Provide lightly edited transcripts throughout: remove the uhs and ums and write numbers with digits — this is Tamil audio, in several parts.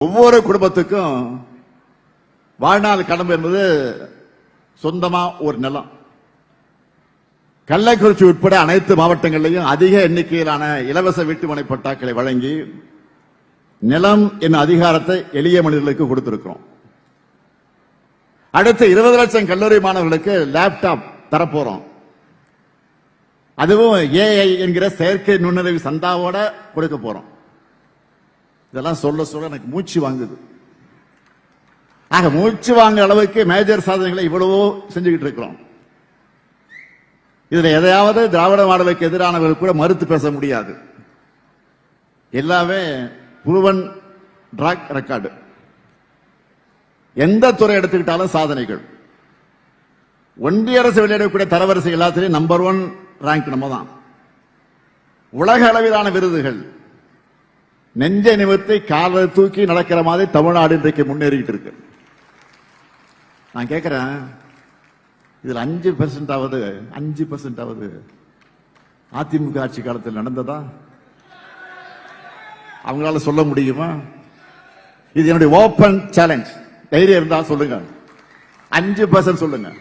ஒவ்வொரு குடும்பத்துக்கும் வாழ்நாள் கடமை என்பது சொந்தமா ஒரு நிலம். கள்ளக்குறிச்சி உட்பட அனைத்து மாவட்டங்களிலும் அதிக எண்ணிக்கையிலான இலவச வீட்டுமனை பட்டாக்களை வழங்கி நிலம் என்னும் அதிகாரத்தை எளிய மனிதர்களுக்கு கொடுத்திருக்கிறோம். அடுத்து 20 லட்சம் கல்லூரி மாணவர்களுக்கு லேப்டாப் தரப்போறோம். அதுவும் ஏஐ என்கிற செயற்கை நுண்ணறிவு சந்தாவோட கொடுக்க போறோம். இதெல்லாம் சொல்ல சொல்ல எனக்கு மூச்சு வாங்குது. ஆக மூச்சு வாங்க அளவுக்கு மேஜர் சாதனைகளை இவ்வளவோ செஞ்சுக்கிட்டு இருக்கிறோம். இதுல எதையாவது திராவிட மாடலுக்கு எதிரானவர்கள் கூட மறுத்து பேச முடியாது. எல்லாமே புருவன் ட்ராக் ரெக்கார்டு. எந்த துறை எடுத்துக்கிட்டாலும் சாதனைகள். ஒன்றிய அரசு வெளியிடக்கூடிய தரவரிசை எல்லாத்திலையும் நம்பர் 1 ரேங்க் நம்ம தான். உலக அளவிலான விருதுகள். நெஞ்சை நிமிர்த்தி காலை தூக்கி நடக்கிற மாதிரி தமிழ்நாடு இன்றைக்கு முன்னேறிக்கிட்டு இருக்கு. நான் கேட்கிறேன், இதுல 5% ஆவது அதிமுக ஆட்சி காலத்தில் நடந்ததா? அவங்களால சொல்ல முடியுமா? இது என்னுடைய ஓபன் சேலஞ்ச். தைரியம் இருந்தா சொல்லுங்க. 5% சொல்லுங்க.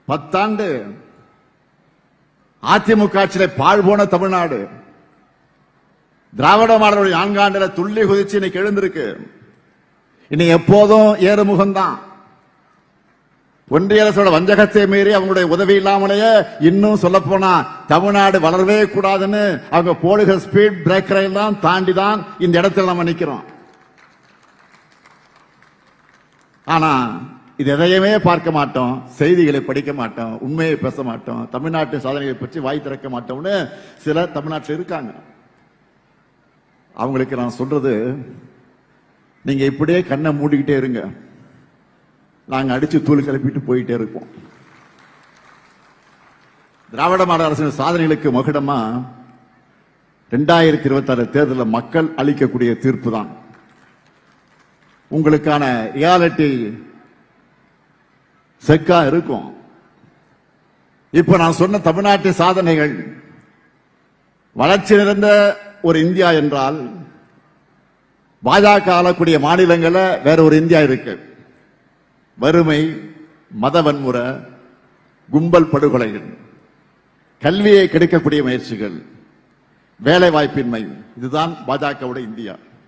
10 ஆண்டு அதிமுக ஆட்சியில பாழ் போன தமிழ்நாடு திராவிட மாடலுடைய 4 ஆண்டுல துள்ளி குதிச்சு இன்னைக்கு எழுந்திருக்கு. இனி எப்போதும் ஏறுமுகம்தான். ஒன்றிய அரசோட வஞ்சகத்தை மீறி அவங்களுடைய உதவி இல்லாமலேயே இன்னும் சொல்ல போனா தமிழ்நாடு வளரவே கூடாதுன்னு அவங்க போடுகிற ஸ்பீட் பிரேக்கரை எல்லாம் தாண்டிதான் இந்த இடத்துல நம்ம நிக்கிறோம். ஆனா இது எதையுமே பார்க்க மாட்டோம், செய்திகளை படிக்க மாட்டோம், உண்மையை பேச மாட்டோம், தமிழ்நாட்டின் சாதனைகளை பற்றி வாய் திறக்க மாட்டோம்னு சில தமிழ்நாட்டில் இருக்காங்க. அவங்களுக்கு நான் சொல்றது, நீங்க இப்படியே கண்ணை மூடிக்கிட்டே இருங்க, நாங்க அடிச்சு தூள் கிளப்பிட்டு போயிட்டே இருக்கோம். திராவிட மாடல் அரசின் சாதனைகளுக்கு மகுடமா 2026 தேர்தலில் மக்கள் அளிக்கக்கூடிய தீர்ப்பு தான் உங்களுக்கான ரியாலிட்டி செக்கா இருக்கும். இப்ப நான் சொன்ன தமிழ்நாட்டின் சாதனைகள் வளர்ச்சி நிறைந்த ஒரு இந்தியா என்றால், பாஜக ஆளக்கூடிய மாநிலங்கள வேற ஒரு இந்தியா இருக்கு. வறுமை, மத வன்முறை, கும்பல் படுகொலைகள், கல்வியை கெடுக்கக்கூடிய முயற்சிகள், வேலை வாய்ப்பின்மை, இதுதான் பாஜகவுடைய இந்தியா.